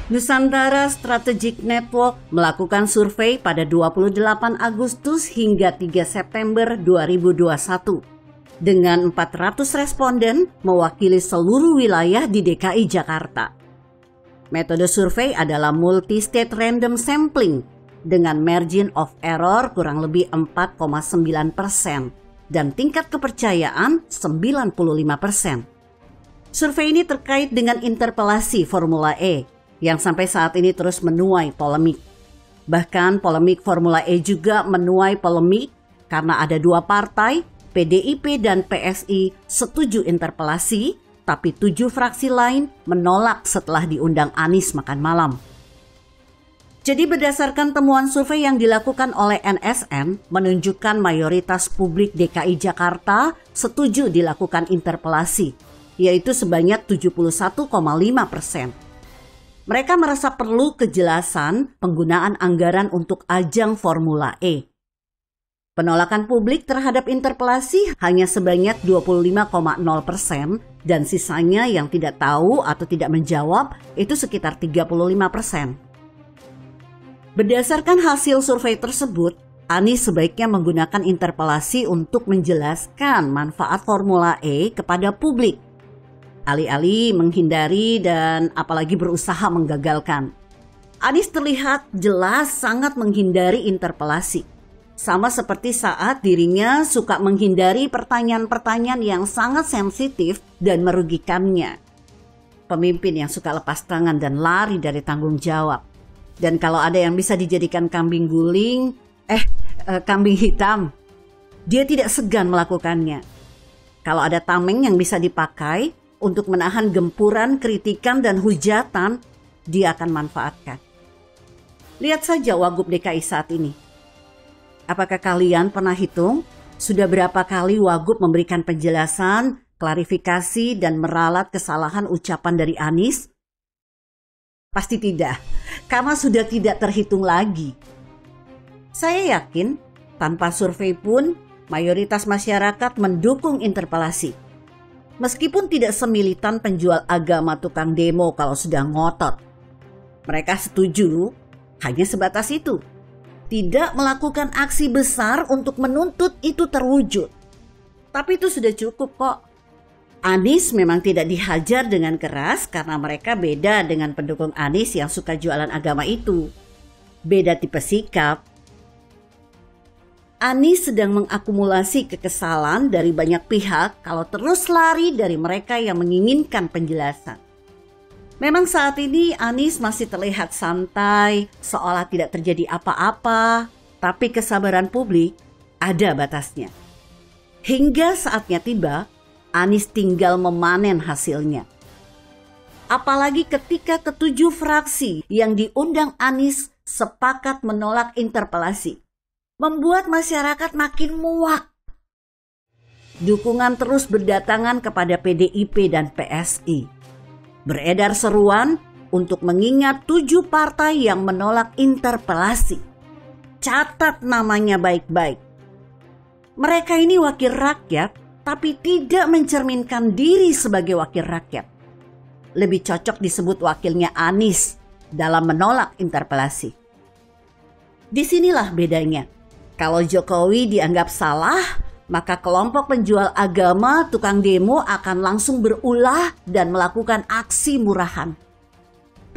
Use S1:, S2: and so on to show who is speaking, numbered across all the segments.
S1: Nusantara Strategic Network melakukan survei pada 28 Agustus hingga 3 September 2021 dengan 400 responden mewakili seluruh wilayah di DKI Jakarta. Metode survei adalah multi-state random sampling dengan margin of error kurang lebih 4,9% dan tingkat kepercayaan 95%. Survei ini terkait dengan interpelasi Formula E yang sampai saat ini terus menuai polemik. Bahkan polemik Formula E juga menuai polemik karena ada dua partai, PDIP dan PSI, setuju interpelasi, tapi 7 fraksi lain menolak setelah diundang Anies makan malam. Jadi berdasarkan temuan survei yang dilakukan oleh NSN menunjukkan mayoritas publik DKI Jakarta setuju dilakukan interpelasi, yaitu sebanyak 71,5%. Mereka merasa perlu kejelasan penggunaan anggaran untuk ajang Formula E. Penolakan publik terhadap interpelasi hanya sebanyak 25,0% dan sisanya yang tidak tahu atau tidak menjawab itu sekitar 35%. Berdasarkan hasil survei tersebut, Anies sebaiknya menggunakan interpelasi untuk menjelaskan manfaat Formula E kepada publik, alih-alih menghindari dan apalagi berusaha menggagalkan. Anies terlihat jelas sangat menghindari interpelasi. Sama seperti saat dirinya suka menghindari pertanyaan-pertanyaan yang sangat sensitif dan merugikannya. Pemimpin yang suka lepas tangan dan lari dari tanggung jawab. Dan kalau ada yang bisa dijadikan kambing guling, kambing hitam, dia tidak segan melakukannya. Kalau ada tameng yang bisa dipakai untuk menahan gempuran, kritikan, dan hujatan, dia akan manfaatkan. Lihat saja Wagub DKI saat ini. Apakah kalian pernah hitung sudah berapa kali Wagub memberikan penjelasan, klarifikasi, dan meralat kesalahan ucapan dari Anies? Pasti tidak, karena sudah tidak terhitung lagi. Saya yakin tanpa survei pun mayoritas masyarakat mendukung interpelasi. Meskipun tidak semilitan penjual agama tukang demo kalau sudah ngotot. Mereka setuju hanya sebatas itu. Tidak melakukan aksi besar untuk menuntut itu terwujud. Tapi itu sudah cukup kok. Anies memang tidak dihajar dengan keras karena mereka beda dengan pendukung Anies yang suka jualan agama itu. Beda tipe sikap. Anies sedang mengakumulasi kekesalan dari banyak pihak kalau terus lari dari mereka yang menginginkan penjelasan. Memang saat ini Anies masih terlihat santai, seolah tidak terjadi apa-apa, tapi kesabaran publik ada batasnya. Hingga saatnya tiba, Anies tinggal memanen hasilnya. Apalagi ketika ketujuh fraksi yang diundang Anies sepakat menolak interpelasi. Membuat masyarakat makin muak. Dukungan terus berdatangan kepada PDIP dan PSI. Beredar seruan untuk mengingat 7 partai yang menolak interpelasi. Catat namanya baik-baik. Mereka ini wakil rakyat, tapi tidak mencerminkan diri sebagai wakil rakyat. Lebih cocok disebut wakilnya Anies dalam menolak interpelasi. Disinilah bedanya. Kalau Jokowi dianggap salah, maka kelompok penjual agama tukang demo akan langsung berulah dan melakukan aksi murahan.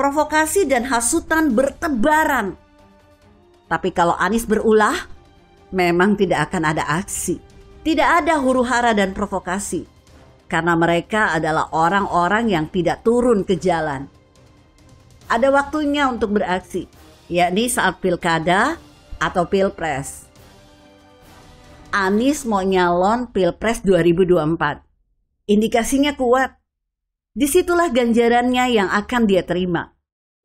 S1: Provokasi dan hasutan bertebaran. Tapi kalau Anies berulah, memang tidak akan ada aksi. Tidak ada huru-hara dan provokasi. Karena mereka adalah orang-orang yang tidak turun ke jalan. Ada waktunya untuk beraksi, yakni saat pilkada atau pilpres. Anies mau nyalon Pilpres 2024. Indikasinya kuat. Disitulah ganjarannya yang akan dia terima.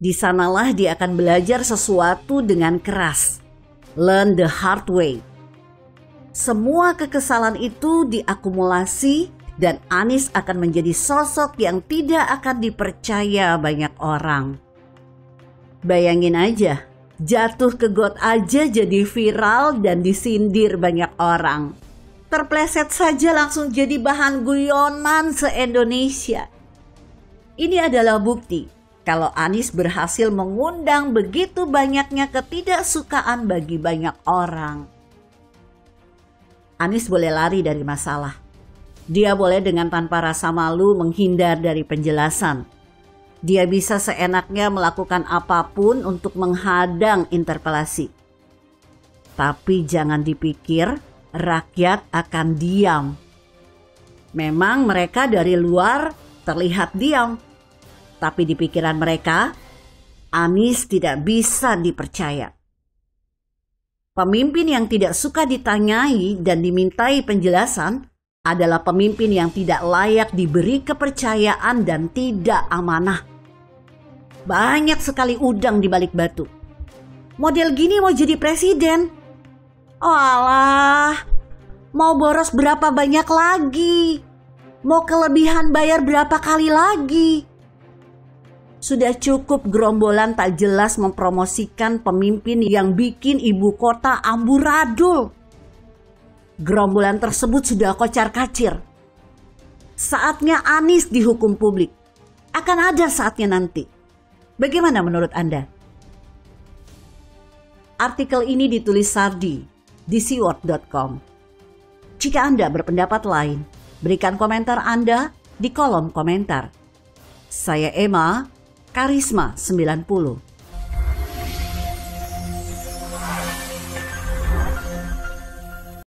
S1: Di sanalah dia akan belajar sesuatu dengan keras. Learn the hard way. Semua kekesalan itu diakumulasi dan Anies akan menjadi sosok yang tidak akan dipercaya banyak orang. Bayangin aja. Jatuh ke got aja jadi viral dan disindir banyak orang. Terpleset saja langsung jadi bahan guyonan se-Indonesia. Ini adalah bukti kalau Anies berhasil mengundang begitu banyaknya ketidaksukaan bagi banyak orang. Anies boleh lari dari masalah. Dia boleh dengan tanpa rasa malu menghindar dari penjelasan. Dia bisa seenaknya melakukan apapun untuk menghadang interpelasi. Tapi jangan dipikir rakyat akan diam. Memang mereka dari luar terlihat diam. Tapi di pikiran mereka, Anies tidak bisa dipercaya. Pemimpin yang tidak suka ditanyai dan dimintai penjelasan adalah pemimpin yang tidak layak diberi kepercayaan dan tidak amanah. Banyak sekali udang di balik batu. Model gini mau jadi presiden? Oh alah, mau boros berapa banyak lagi? Mau kelebihan bayar berapa kali lagi? Sudah cukup gerombolan tak jelas mempromosikan pemimpin yang bikin ibu kota amburadul. Gerombolan tersebut sudah kocar-kacir. Saatnya Anies dihukum publik. Akan ada saatnya nanti. Bagaimana menurut Anda? Artikel ini ditulis Sardi di seaworld.com. Jika Anda berpendapat lain, berikan komentar Anda di kolom komentar. Saya Emma, Karisma 90.